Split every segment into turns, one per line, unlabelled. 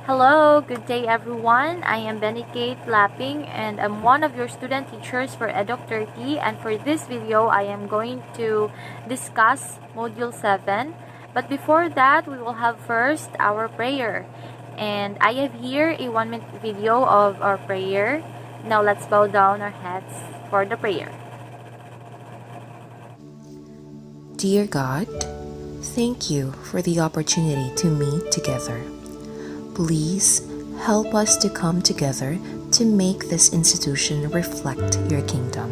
Hello, good day everyone. I am Benikate Lapping and I'm one of your student teachers for EDOC Turkey, and for this video I am going to discuss Module 7. But before that, we will have first our prayer. And I have here a 1-minute video of our prayer. Now let's bow down our heads for the prayer.
Dear God, thank you for the opportunity to meet together. Please help us to come together to make this institution reflect your kingdom.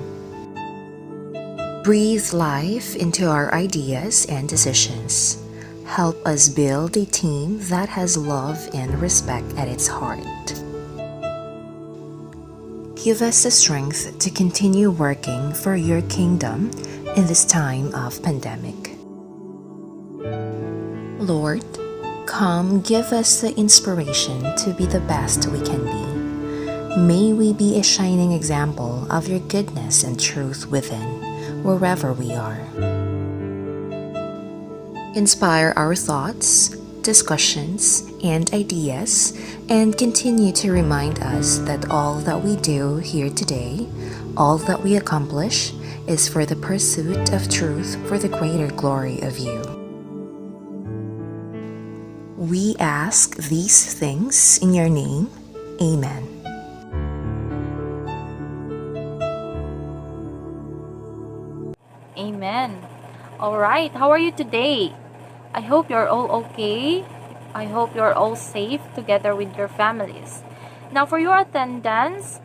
Breathe life into our ideas and decisions. Help us build a team that has love and respect at its heart. Give us the strength to continue working for your kingdom in this time of pandemic. Lord, come give us the inspiration to be the best we can be. May we be a shining example of your goodness and truth within, wherever we are. Inspire our thoughts, discussions, and ideas, and continue to remind us that all that we do here today, all that we accomplish, is for the pursuit of truth for the greater glory of you. We ask these things in your name. Amen.
Amen. Alright, how are you today? I hope you're all okay. I hope you're all safe together with your families. Now for your attendance,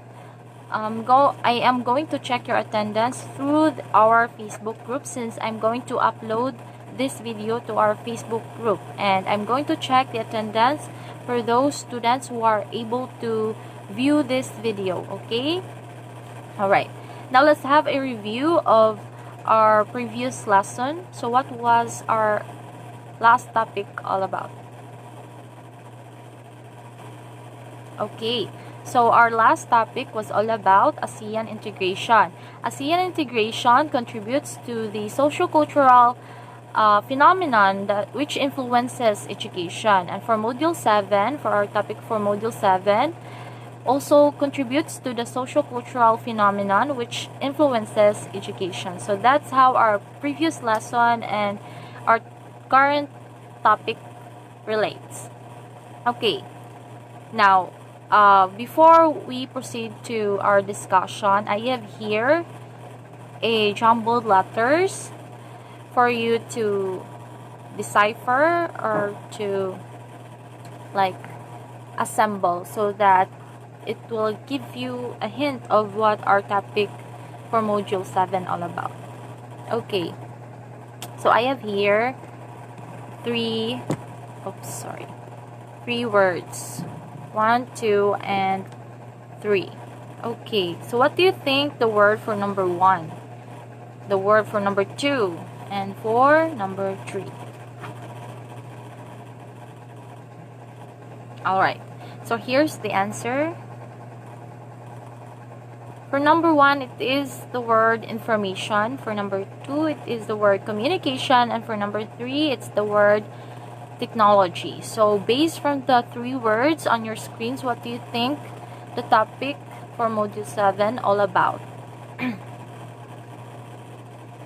I am going to check your attendance through our Facebook group, since I'm going to upload this video to our Facebook group, and I'm going to check the attendance for those students who are able to view this video. Okay? Alright, now let's have a review of our previous lesson. So what was our last topic all about? Okay, so our last topic was all about ASEAN integration. ASEAN integration contributes to the socio-cultural phenomenon which influences education. And for Module 7, for our topic for Module 7, also contributes to the socio-cultural phenomenon which influences education. So that's how our previous lesson and our current topic relates. Okay, now before we proceed to our discussion, I have here a jumbled letters for you to decipher or to assemble, so that it will give you a hint of what our topic for Module 7 all about. Okay, so I have here three words. 1, 2, and 3. Okay, so what do you think the word for number 1, the word for number 2, and for number 3? Alright, so here's the answer. For number 1, it is the word information. For number 2, it is the word communication. And for number 3, it's the word technology. So based from the 3 words on your screens, what do you think the topic for Module 7 all about?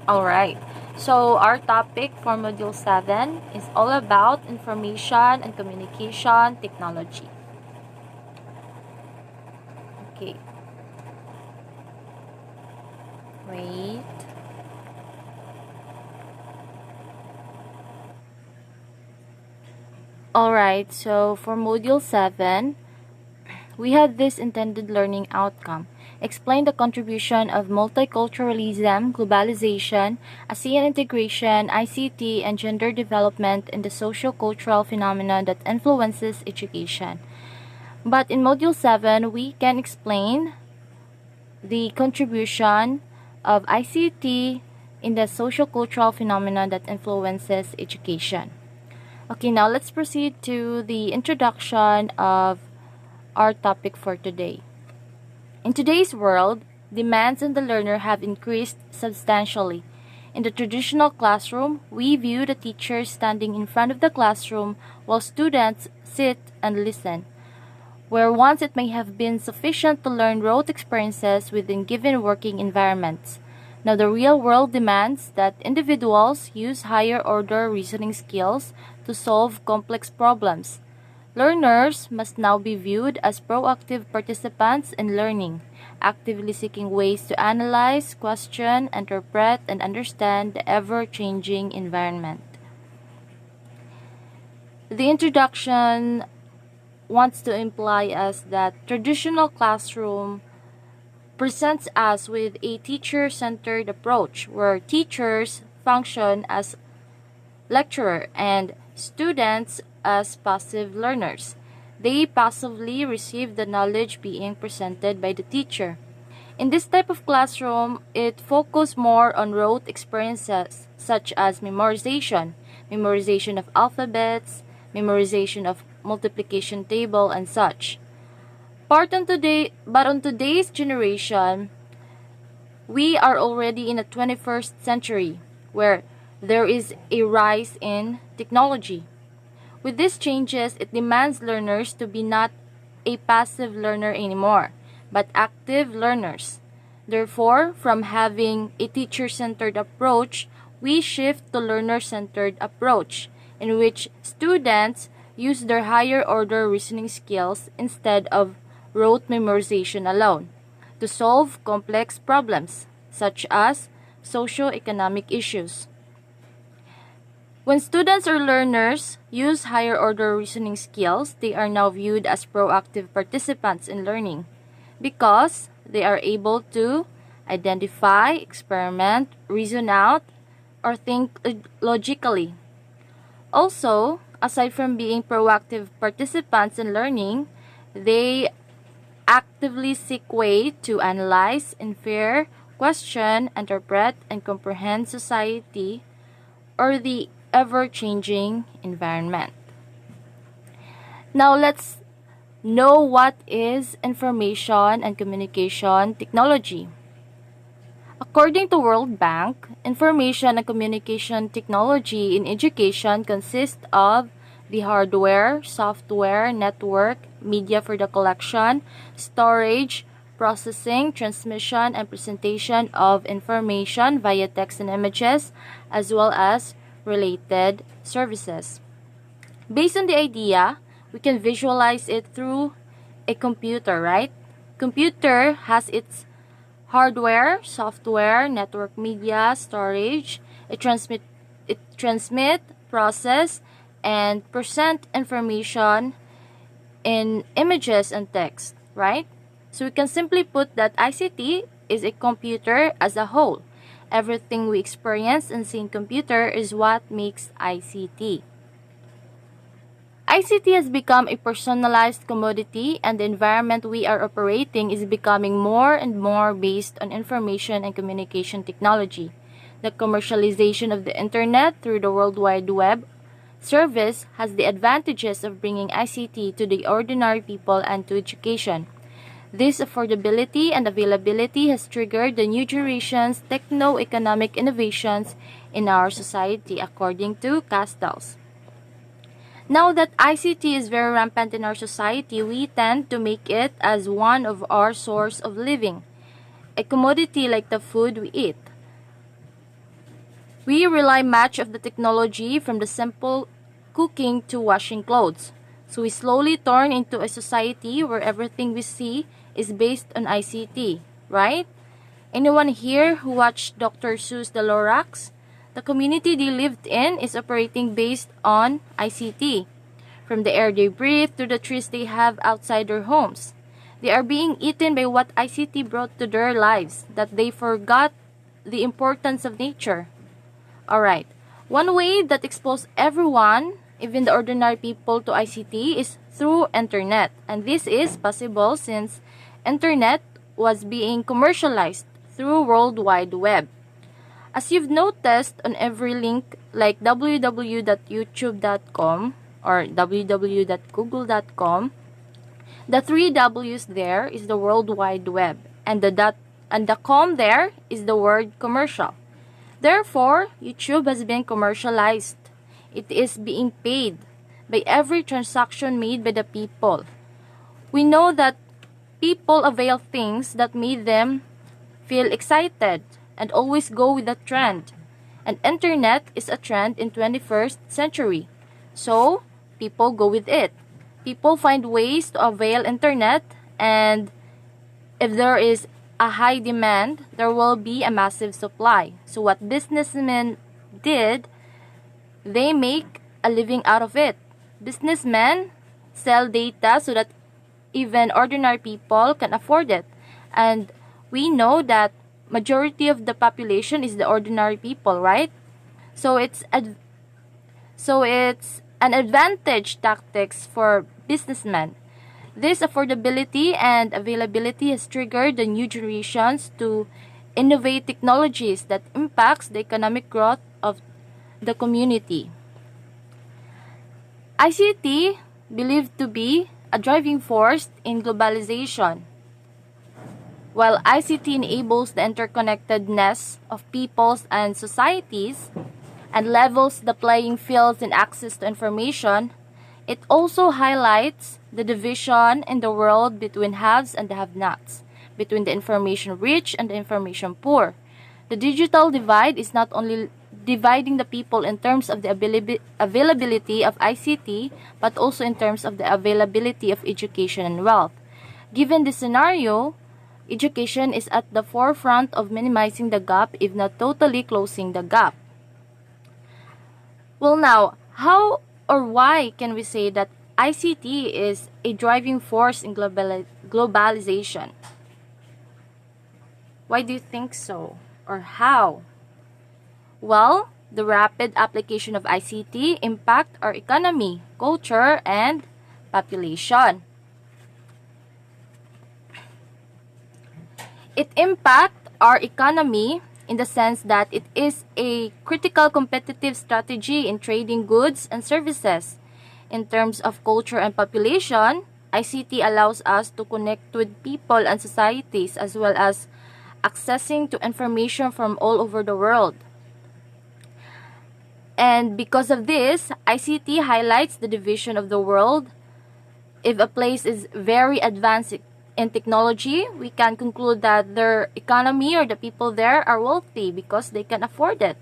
Alright, so our topic for Module 7 is all about information and communication technology. Okay. Wait. Alright, so for Module 7, we have this intended learning outcome. Explain the contribution of multiculturalism, globalization, ASEAN integration, ICT, and gender development in the socio-cultural phenomenon that influences education. But in Module 7, we can explain the contribution of ICT in the socio-cultural phenomenon that influences education. Okay, now let's proceed to the introduction of our topic for today. In today's world, demands on the learner have increased substantially. In the traditional classroom, we view the teacher standing in front of the classroom while students sit and listen. where once it may have been sufficient to learn rote experiences within given working environments. Now, the real world demands that individuals use higher order reasoning skills to solve complex problems. Learners must now be viewed as proactive participants in learning, actively seeking ways to analyze, question, interpret, and understand the ever-changing environment. The introduction wants to imply us that traditional classroom presents us with a teacher-centered approach where teachers function as lecturer and students as passive learners. They passively receive the knowledge being presented by the teacher. In this type of classroom, it focuses more on rote experiences such as memorization of alphabets, memorization of multiplication table, and such. But on today's generation, we are already in the 21st century where there is a rise in technology. With these changes, it demands learners to be not a passive learner anymore, but active learners. Therefore, from having a teacher-centered approach, we shift to learner-centered approach, in which students use their higher order reasoning skills instead of rote memorization alone to solve complex problems, such as socio-economic issues. When students or learners use higher order reasoning skills, they are now viewed as proactive participants in learning because they are able to identify, experiment, reason out, or think logically. Also, aside from being proactive participants in learning, they actively seek way to analyze, infer, question, interpret, and comprehend society or the ever-changing environment. Now let's know what is information and communication technology. According to World Bank, information and communication technology in education consists of the hardware, software, network, media for the collection, storage, processing, transmission, and presentation of information via text and images, as well as related services. Based on the idea, we can visualize it through a computer, right? Computer has its hardware, software, network media, storage. It transmit, process, and present information in images and text, right? So we can simply put that ICT is a computer as a whole. Everything we experience and see in computer is what makes ICT. ICT has become a personalized commodity, and the environment we are operating is becoming more and more based on information and communication technology. The commercialization of the internet through the World Wide Web service has the advantages of bringing ICT to the ordinary people and to education. This affordability and availability has triggered the new generation's techno-economic innovations in our society, according to Castells. Now that ICT is very rampant in our society, we tend to make it as one of our source of living, a commodity like the food we eat. We rely much of the technology from the simple cooking to washing clothes. So we slowly turn into a society where everything we see is based on ICT, right? Anyone here who watched Dr. Seuss the Lorax? The community they lived in is operating based on ICT. From the air they breathe to the trees they have outside their homes. They are being eaten by what ICT brought to their lives, that they forgot the importance of nature. Alright, one way that exposed everyone, even the ordinary people, to ICT is through internet. And this is possible since internet was being commercialized through World Wide Web. As you've noticed on every link like www.youtube.com or www.google.com, the three W's there is the World Wide Web, and the com there is the word commercial. Therefore, YouTube has been commercialized. It is being paid by every transaction made by the people. We know that people avail things that made them feel excited and always go with the trend. And internet is a trend in 21st century. So, people go with it. People find ways to avail internet, and if there is a high demand, there will be a massive supply. So what businessmen did, they make a living out of it. Businessmen sell data so that even ordinary people can afford it. And we know that majority of the population is the ordinary people, right? So it's an advantage tactics for businessmen. This affordability and availability has triggered the new generations to innovate technologies that impacts the economic growth of the community. ICT believed to be a driving force in globalization. While ICT enables the interconnectedness of peoples and societies and levels the playing fields in access to information, it also highlights the division in the world between haves and the have-nots, between the information rich and the information poor. The digital divide is not only dividing the people in terms of the availability of ICT, but also in terms of the availability of education and wealth. Given this scenario, education is at the forefront of minimizing the gap, if not totally closing the gap. Well, now, how or why can we say that ICT is a driving force in globalization? Why do you think so? Or how? Well, the rapid application of ICT impact our economy, culture, and population. It impacts our economy in the sense that it is a critical competitive strategy in trading goods and services. In terms of culture and population, ICT allows us to connect with people and societies as well as accessing to information from all over the world. And because of this, ICT highlights the division of the world. If a place is very advanced in technology, we can conclude that their economy or the people there are wealthy because they can afford it.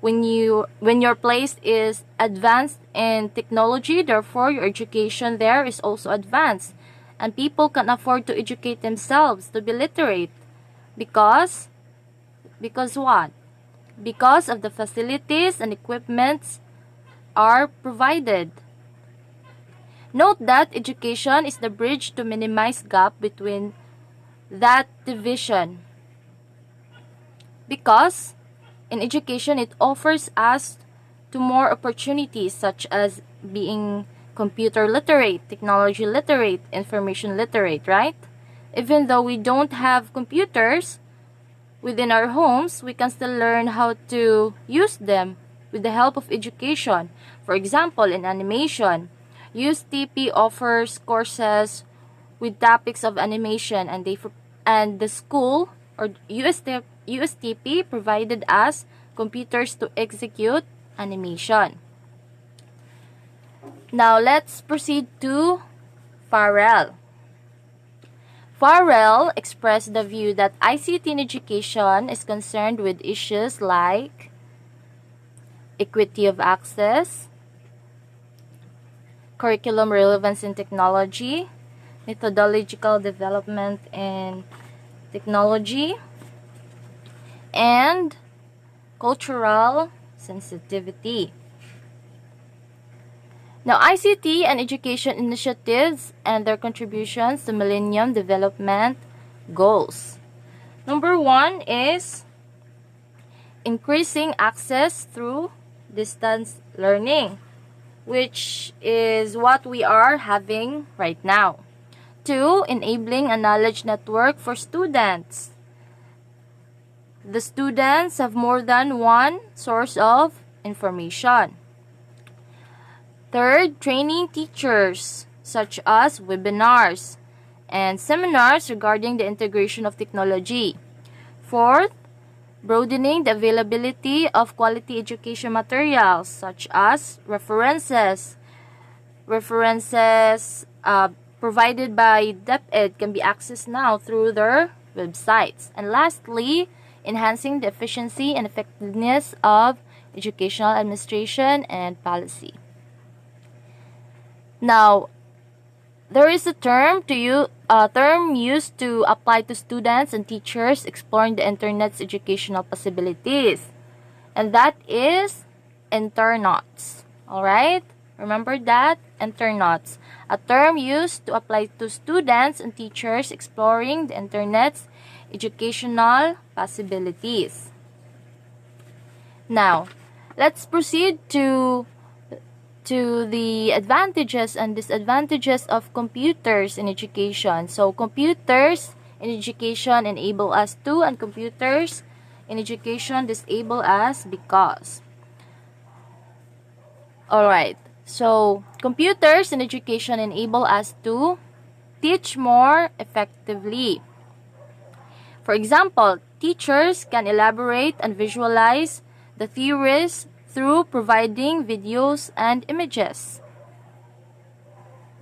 When your place is advanced in technology, therefore your education there is also advanced, and people can afford to educate themselves to be literate because what? Because of the facilities and equipments are provided. Note that education is the bridge to minimize gap between that division. Because in education, it offers us to more opportunities such as being computer literate, technology literate, information literate, right? Even though we don't have computers within our homes, we can still learn how to use them with the help of education. For example, in animation, USTP offers courses with topics of animation, and the school or USTP provided us computers to execute animation. Now let's proceed to Farrell. Farrell expressed the view that ICT in education is concerned with issues like equity of access, curriculum relevance in technology, methodological development in technology, and cultural sensitivity. Now, ICT and education initiatives and their contributions to Millennium Development Goals. Number 1 is increasing access through distance learning, which is what we are having right now. 2, enabling a knowledge network for students. The students have more than one source of information. 3rd, training teachers, such as webinars and seminars regarding the integration of technology. 4th, broadening the availability of quality education materials, such as references, provided by DepEd can be accessed now through their websites. And lastly, enhancing the efficiency and effectiveness of educational administration and policy. Now, there is a term used to apply to students and teachers exploring the internet's educational possibilities, and that is internauts. All right? Remember that? Internauts. A term used to apply to students and teachers exploring the internet's educational possibilities. Now, let's proceed to the advantages and disadvantages of computers in education. So, computers in education enable us to, and computers in education disable us because. Alright, so computers in education enable us to teach more effectively. For example, teachers can elaborate and visualize the theories through providing videos and images.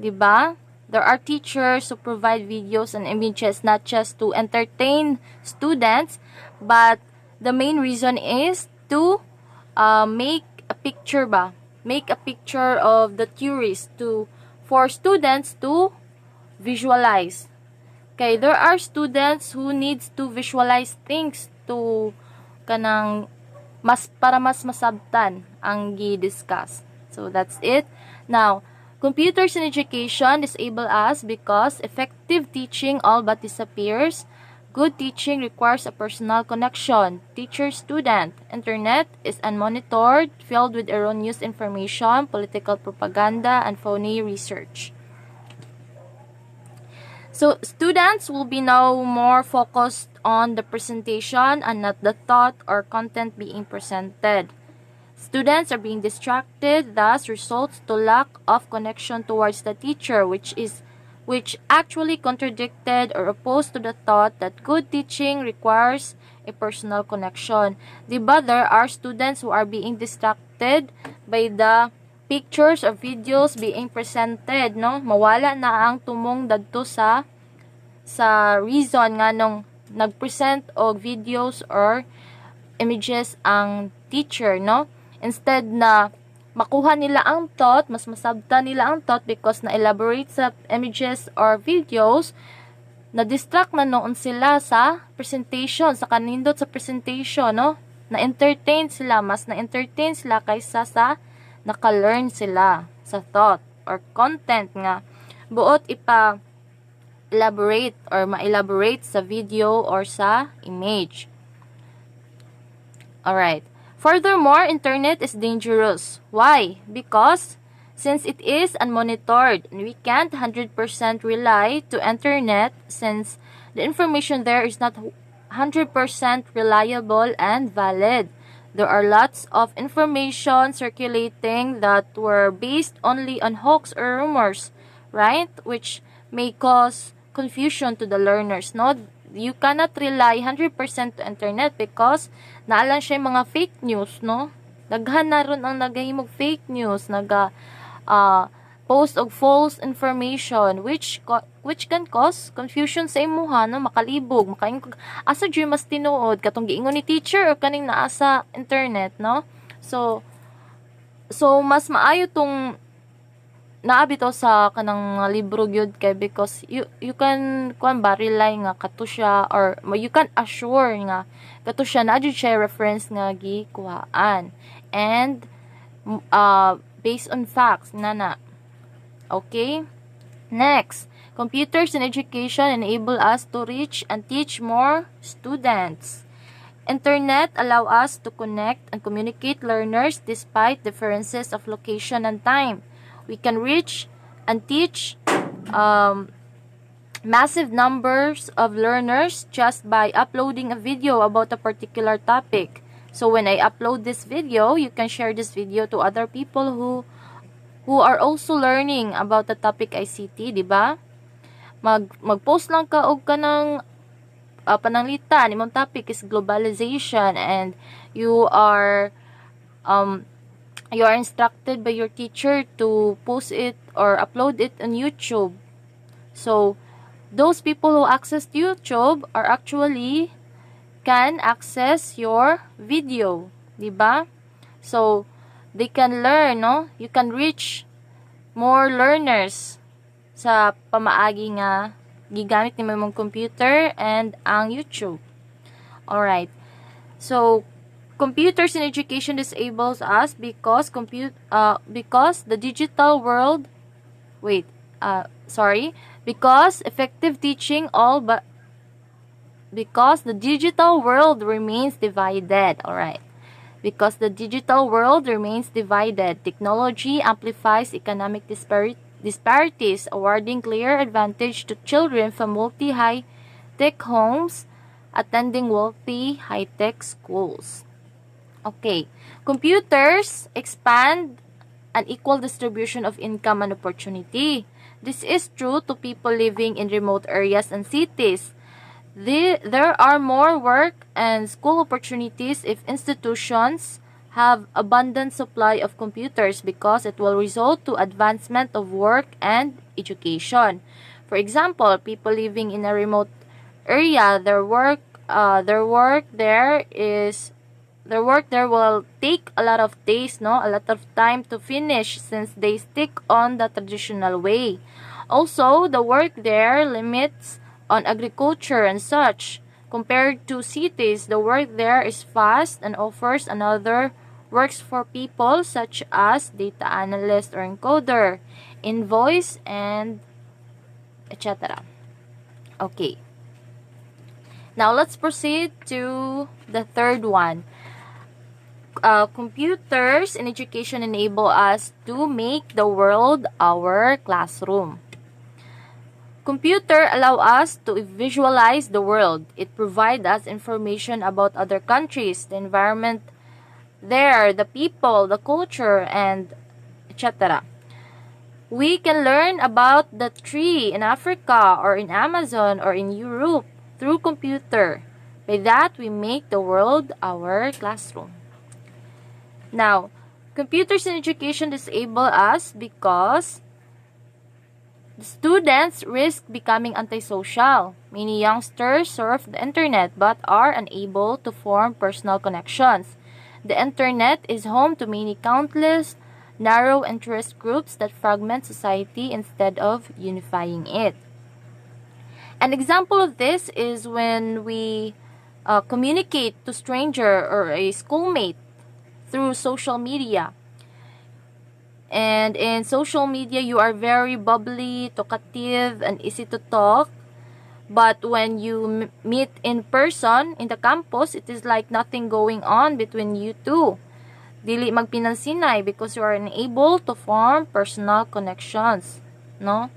Diba? There are teachers who provide videos and images not just to entertain students, but the main reason is to make a picture ba? Make a picture of the theories for students to visualize. Okay, there are students who needs to visualize things to kanang para mas masabtan ang gi-discuss. So that's it. Now, computers in education disable us because effective teaching all but disappears. Good teaching requires a personal connection. Teacher-student. Internet is unmonitored, filled with erroneous information, political propaganda, and phony research. So, students will be now more focused on the presentation and not the thought or content being presented. Students are being distracted, thus results to lack of connection towards the teacher, which actually contradicted or opposed to the thought that good teaching requires a personal connection. Diba, there are students who are being distracted by the pictures or videos being presented, no? Mawala na ang tumong dadto sa reason nga nung nag-present og videos or images ang teacher, no? Instead na makuha nila ang thought, mas masabta nila ang thought because na-elaborate sa images or videos, na-distract na noon sila sa presentation, sa kanindot sa presentation, no? Na-entertain sila, mas na-entertain sila kaysa sa naka-learn sila sa thought or content nga buot elaborate or ma-elaborate sa video or sa image. Alright. Furthermore, internet is dangerous. Why? Because since it is unmonitored, we can't 100% rely to internet since the information there is not 100% reliable and valid. There are lots of information circulating that were based only on hoax or rumors, right? Which may cause confusion to the learners, no? You cannot rely 100% to internet because naalan siya mga fake news, no? Daghan na ron ang nagahimog fake news, post og false information which can cause confusion sa imuha, no? Makalibog, asa dyan mas tinuod katong giingon ni teacher or kaning naa sa internet, no? So mas maayo tong naabito sa kanang libro gyud kay because you can rely nga kato siya or you can assure nga kato siya na siya reference nga gikuhaan and based on facts na. Okay, next, computers in education enable us to reach and teach more students. Internet allow us to connect and communicate learners despite differences of location and time. We can reach and teach massive numbers of learners just by uploading a video about a particular topic. So when I upload this video, you can share this video to other people who are also learning about the topic ICT, di ba? Mag-post lang ka og kanang pananglitan, imong topic is globalization and you are instructed by your teacher to post it or upload it on YouTube. So, those people who access YouTube are actually can access your video, di ba? So, they can learn, no? You can reach more learners sa pamaagi nga gigamit ni mong computer and ang YouTube. Alright. So, computers in education disables us because because the digital world because effective teaching all but because the digital world remains divided. Alright. Because the digital world remains divided, technology amplifies economic disparities, awarding clear advantage to children from multi-high-tech homes attending wealthy high-tech schools. Okay. Computers expand an equal distribution of income and opportunity. This is true to people living in remote areas and cities. There are more work and school opportunities if institutions have abundant supply of computers because it will result to advancement of work and education. For example, people living in a remote area, their work there will take a lot of days, no? A lot of time to finish since they stick on the traditional way. Also, the work there limits on agriculture and such. Compared to cities, the work there is fast and offers another works for people such as data analyst or encoder, invoice, and etc. Okay. Now, let's proceed to the third one. Computers in education enable us to make the world our classroom. Computer allow us to visualize the world. It provides us information about other countries, the environment there, the people, the culture, and etc. We can learn about the tree in Africa or in Amazon or in Europe through computer. By that, we make the world our classroom. Now, computers in education disable us because the students risk becoming antisocial. Many youngsters surf the internet but are unable to form personal connections. The internet is home to many countless narrow interest groups that fragment society instead of unifying it. An example of this is when we communicate to stranger or a schoolmate through social media. And in social media, you are very bubbly, talkative, and easy to talk. But when you meet in person, in the campus, it is like nothing going on between you two. Dili magpinansinay because you are unable to form personal connections. No?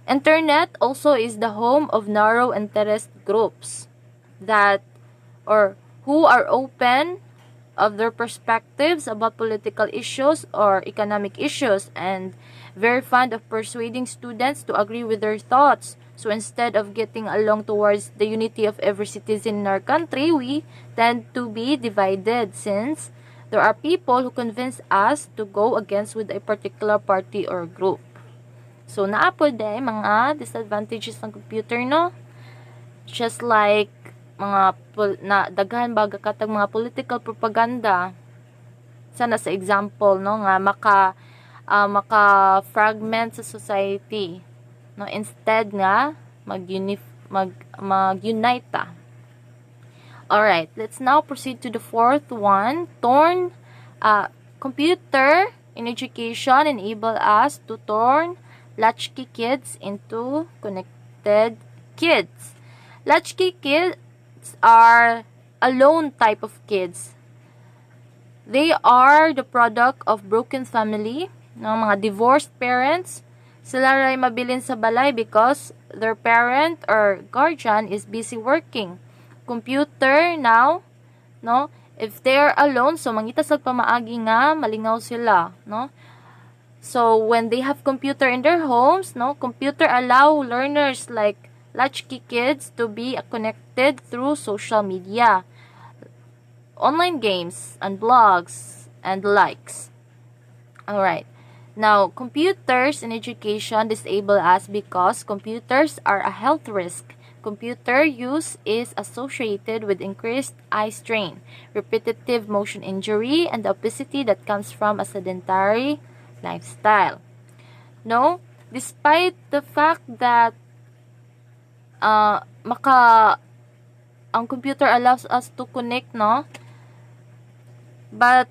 Internet also is the home of narrow interest groups that or who are open of their perspectives about political issues or economic issues and very fond of persuading students to agree with their thoughts. So instead of getting along towards the unity of every citizen in our country, we tend to be divided since there are people who convince us to go against with a particular party or group. So naapod mga disadvantages ng computer, no? Just like mga daghan baga katag mga political propaganda sana sa example, no, nga maka fragment sa society, no, instead nga mag-unite ta. Alright, let's now proceed to the fourth one. Computer in education enable us to turn latchkey kids into connected kids. Latchkey kids are a lone type of kids. They are the product of broken family, no, mga divorced parents. Sila ray mabilin sa balay because their parent or guardian is busy working. Computer now, no, if they're alone, so mangita sa pamaagi nga malingaw sila, no. So when they have computer in their homes, no, computer allow learners like latchkey kids to be connected through social media, online games, and blogs, and likes. Alright. Now, computers in education disable us because computers are a health risk. Computer use is associated with increased eye strain, repetitive motion injury, and the obesity that comes from a sedentary lifestyle. No, despite the fact that ang computer allows us to connect, no? But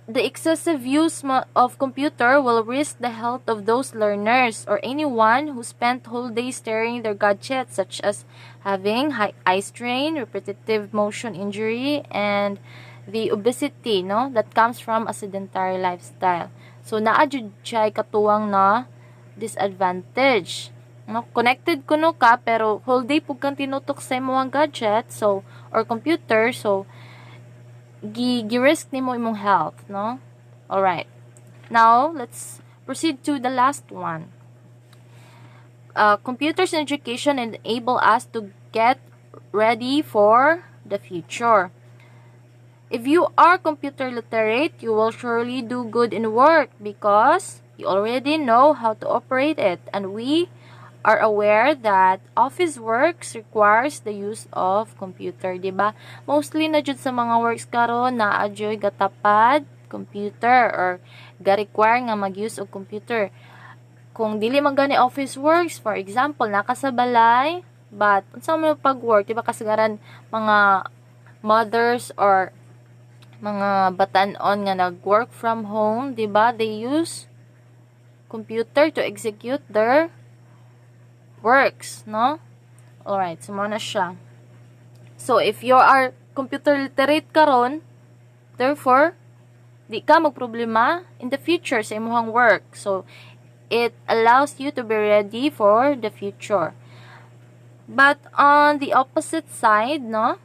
the excessive use of computer will risk the health of those learners or anyone who spent whole days staring their gadgets, such as having high eye strain, repetitive motion injury, and the obesity, no, that comes from a sedentary lifestyle. So naa jud siya katuwang na disadvantage. No, connected kuno ka pero whole day pug kang tinutok sa imong gadget, so or computer, so gi-risk nimo imong health, no? All right. Now, let's proceed to the last one. Computers in education enable us to get ready for the future. If you are computer literate, you will surely do good in work because you already know how to operate it, and we are aware that office works requires the use of computer, di ba? Mostly na jud sa mga works karon na adyoy gatapad computer or ga-require nga mag-use og computer. Kung dili man gani office works, for example, nakasabalay, but unsa man pag-work, di ba kasagaran mga mothers or mga batan-on nga nag-work from home, di ba? They use computer to execute their works, no? Alright, so na siya. So, if you are computer literate karon, therefore, di ka magproblema in the future sa imong work. So, it allows you to be ready for the future. But on the opposite side, no?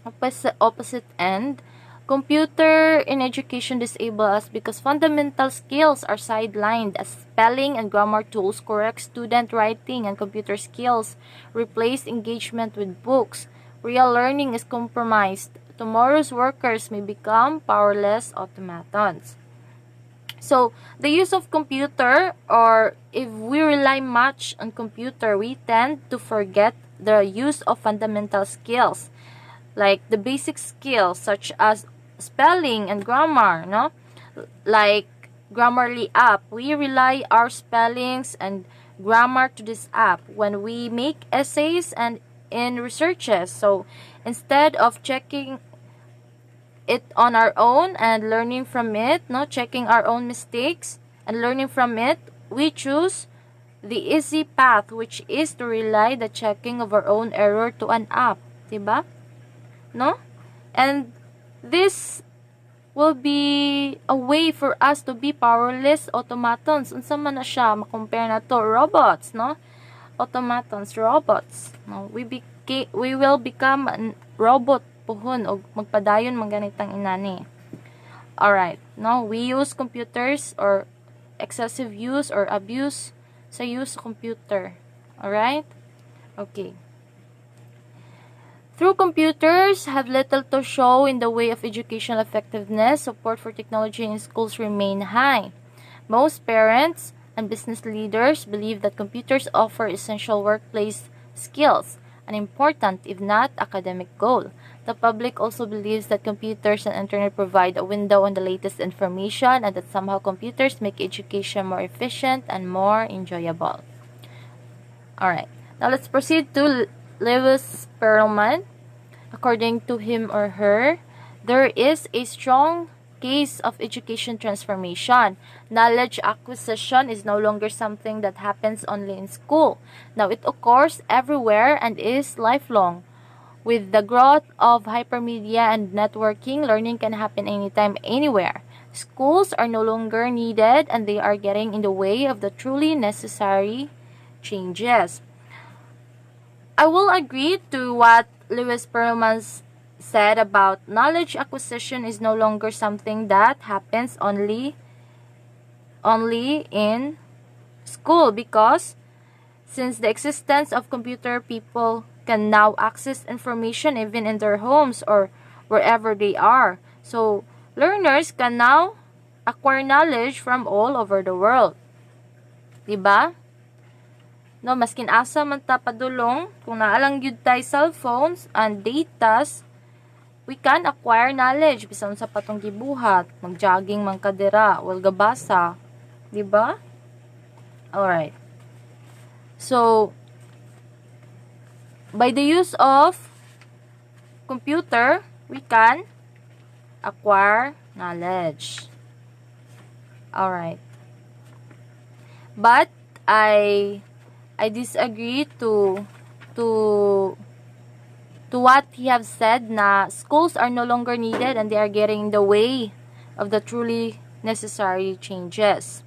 Opposite end, computer in education disable us because fundamental skills are sidelined as spelling and grammar tools correct student writing and computer skills replace engagement with books. Real learning is compromised. Tomorrow's workers may become powerless automatons. So, the use of computer, or if we rely much on computer, we tend to forget the use of fundamental skills, like the basic skills such as spelling and grammar, no? Like Grammarly app, we rely our spellings and grammar to this app when we make essays and in researches. So, instead of checking it on our own and learning from it, no, checking our own mistakes and learning from it, we choose the easy path, which is to rely the checking of our own error to an app, diba? No? And this will be a way for us to be powerless automatons. Unsa man na siya, makompare na to robots, no? Automatons, robots. No? We will become a robot puhon o magpadayon man ganitang inani. Alright, no? We use computers or excessive use or abuse sa use of computer. Alright? Okay. Through computers have little to show in the way of educational effectiveness, support for technology in schools remain high. Most parents and business leaders believe that computers offer essential workplace skills, an important, if not academic goal. The public also believes that computers and internet provide a window on the latest information and that somehow computers make education more efficient and more enjoyable. Alright, now let's proceed to Lewis Perelman. According to him or her, there is a strong case of education transformation. Knowledge acquisition is no longer something that happens only in school. Now it occurs everywhere and is lifelong. With the growth of hypermedia and networking, learning can happen anytime, anywhere. Schools are no longer needed and they are getting in the way of the truly necessary changes. I will agree to what Lewis Perelman said about knowledge acquisition is no longer something that happens only in school, because since the existence of computer, people can now access information even in their homes or wherever they are. So learners can now acquire knowledge from all over the world. Diba? No, maskin asa man ta padulong, kung naalang yun tayo cellphones and datas, we can acquire knowledge bisan sa patong gibuhat, mag-jogging man kadira, wal gabasa, di ba? Alright. So, by the use of computer, we can acquire knowledge. Alright. But I disagree to what he have said na schools are no longer needed and they are getting in the way of the truly necessary changes.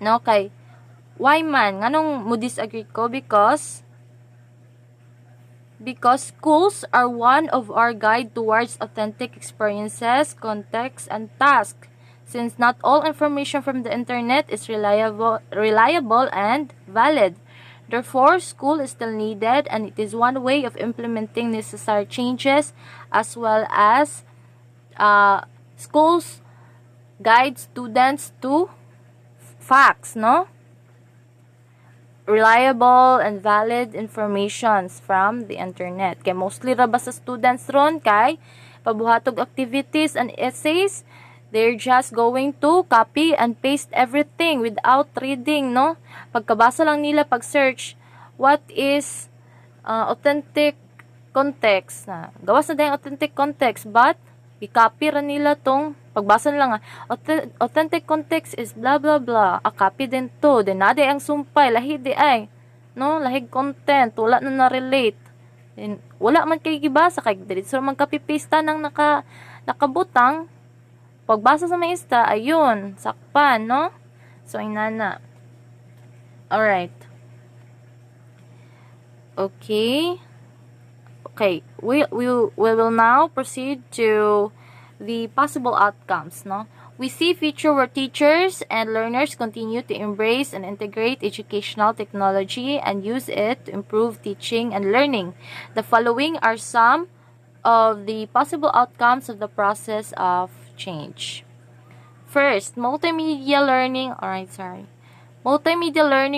No, kay why man? Nganong mo disagree ko? Because schools are one of our guide towards authentic experiences, context, and tasks. Since not all information from the internet is reliable and valid. Therefore, school is still needed and it is one way of implementing necessary changes as well as schools guide students to facts, no? Reliable and valid informations from the internet. Kay mostly ra ba sa students ron kay pabuhatog activities and essays, they're just going to copy and paste everything without reading, no? Pagkabasa lang nila pag-search, what is authentic context? Na, gawas na dahil authentic context, but i-copy ra nila tong pagbasa nila nga, authentic context is blah blah blah. A-copy din to. Then na ang sumpay, lahi di ay. No? Lahig content, wala na na-relate. Then, wala man kay gibasa kay dili so man copy-paste nang nakabutang. Pagbasa sa maista, ayun, sakpan, no? So, inana. Alright. Okay. Okay, we will now proceed to the possible outcomes, no? We see future where teachers and learners continue to embrace and integrate educational technology and use it to improve teaching and learning. The following are some of the possible outcomes of the process of change. First, multimedia learning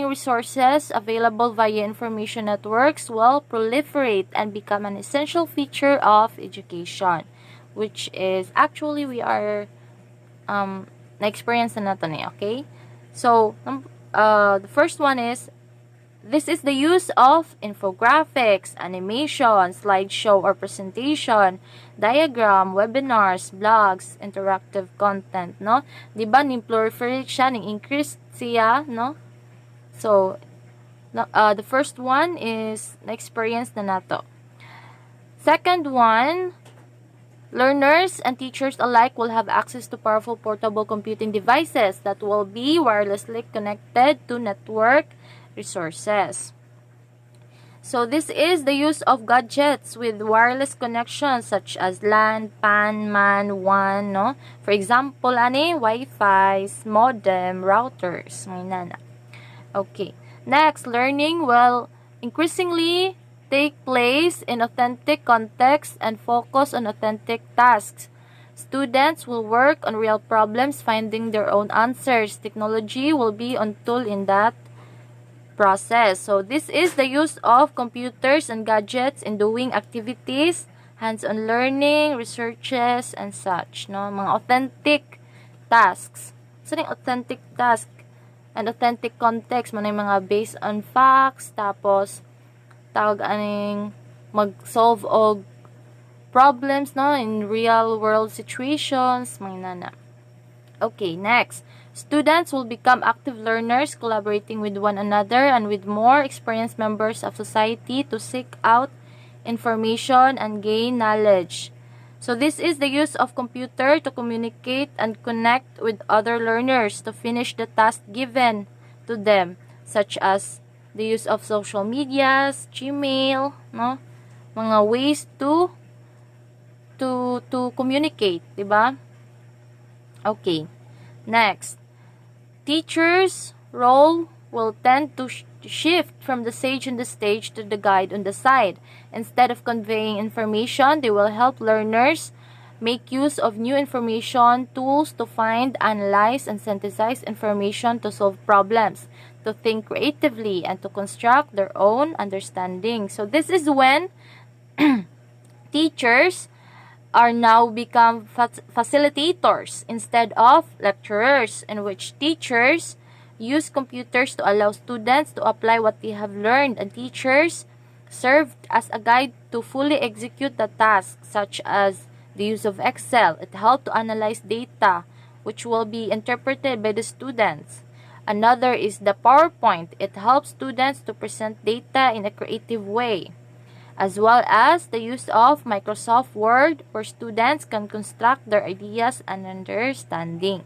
resources available via information networks will proliferate and become an essential feature of education, which is actually we are na-experience na nato ni, okay? So, the first one is this is the use of infographics, animation, slideshow or presentation, diagram, webinars, blogs, interactive content, no? Diba, ning-proliferate siya, ning-increase siya, no? So, the first one is na-experience na nato. Second one, learners and teachers alike will have access to powerful portable computing devices that will be wirelessly connected to network resources. So this is the use of gadgets with wireless connections such as LAN, PAN, MAN, WAN, no? For example, Wi-Fi, modem, routers, may nana. Okay. Next, learning will increasingly take place in authentic context and focus on authentic tasks. Students will work on real problems, finding their own answers. Technology will be a tool in that process. So this is the use of computers and gadgets in doing activities, hands-on learning, researches, and such. No, mga authentic tasks. So yung authentic task and authentic context, mga based on facts, tapos tawag aning mag-solve og problems, no, in real world situations, mga nana. Okay, next. Students will become active learners, collaborating with one another and with more experienced members of society to seek out information and gain knowledge. So this is the use of computer to communicate and connect with other learners to finish the task given to them, such as the use of social medias, Gmail, no? Mga ways to communicate, diba? Okay. Next. Teachers' role will tend to shift from the sage on the stage to the guide on the side. Instead of conveying information, they will help learners make use of new information tools to find, analyze, and synthesize information to solve problems, to think creatively, and to construct their own understanding. So this is when teachers are now become facilitators instead of lecturers, in which teachers use computers to allow students to apply what they have learned, and teachers served as a guide to fully execute the task, such as the use of Excel. It helped to analyze data, which will be interpreted by the students. Another is the PowerPoint. It helps students to present data in a creative way, as well as the use of Microsoft Word, where students can construct their ideas and understanding.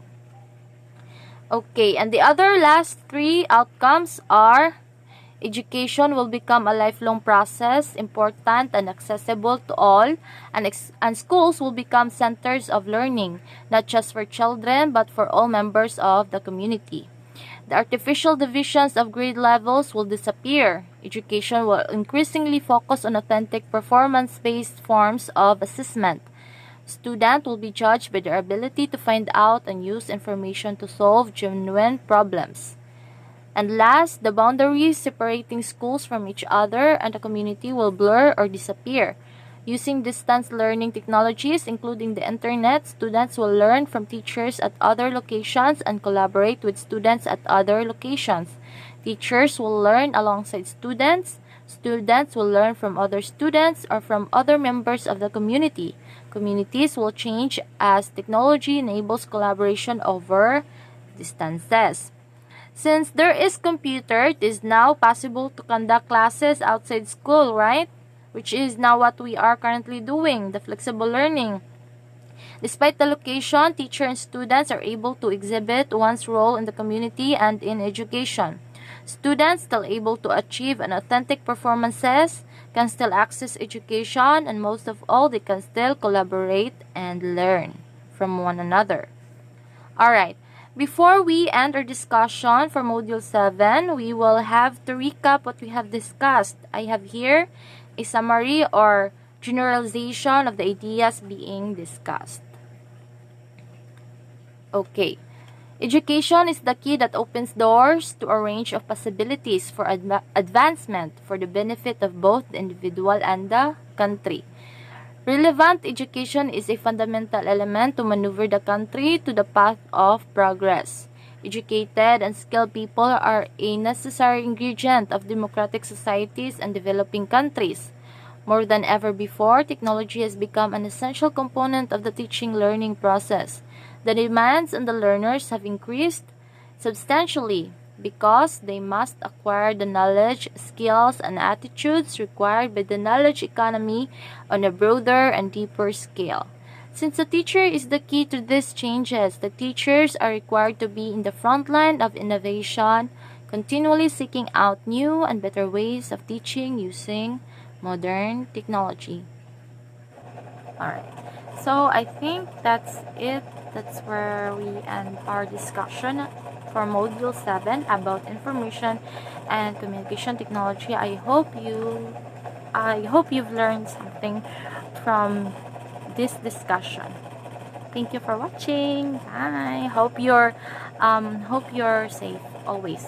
Okay, and the other last three outcomes are: education will become a lifelong process, important and accessible to all, and schools will become centers of learning, not just for children, but for all members of the community. The artificial divisions of grade levels will disappear. Education will increasingly focus on authentic performance-based forms of assessment. Students will be judged by their ability to find out and use information to solve genuine problems. And last, the boundaries separating schools from each other and the community will blur or disappear. Using distance learning technologies, including the internet, students will learn from teachers at other locations and collaborate with students at other locations. Teachers will learn alongside students. Students will learn from other students or from other members of the community. Communities will change as technology enables collaboration over distances. Since there is computer, it is now possible to conduct classes outside school, right? Which is now what we are currently doing, the flexible learning. Despite the location, teachers and students are able to exhibit one's role in the community and in education. Students still able to achieve an authentic performances, can still access education, and most of all, they can still collaborate and learn from one another. Alright, before we end our discussion for Module 7, we will have to recap what we have discussed. I have here a summary or generalization of the ideas being discussed. Okay. Education is the key that opens doors to a range of possibilities for advancement for the benefit of both the individual and the country. Relevant education is a fundamental element to maneuver the country to the path of progress. Educated and skilled people are a necessary ingredient of democratic societies and developing countries. More than ever before, technology has become an essential component of the teaching-learning process. The demands on the learners have increased substantially because they must acquire the knowledge, skills, and attitudes required by the knowledge economy on a broader and deeper scale. Since the teacher is the key to these changes, the teachers are required to be in the front line of innovation, continually seeking out new and better ways of teaching using modern technology. Alright, so I think that's it. That's where we end our discussion for Module 7 about information and communication technology. I hope you've learned something from this discussion. Thank you for watching. Bye. Hope you're safe always.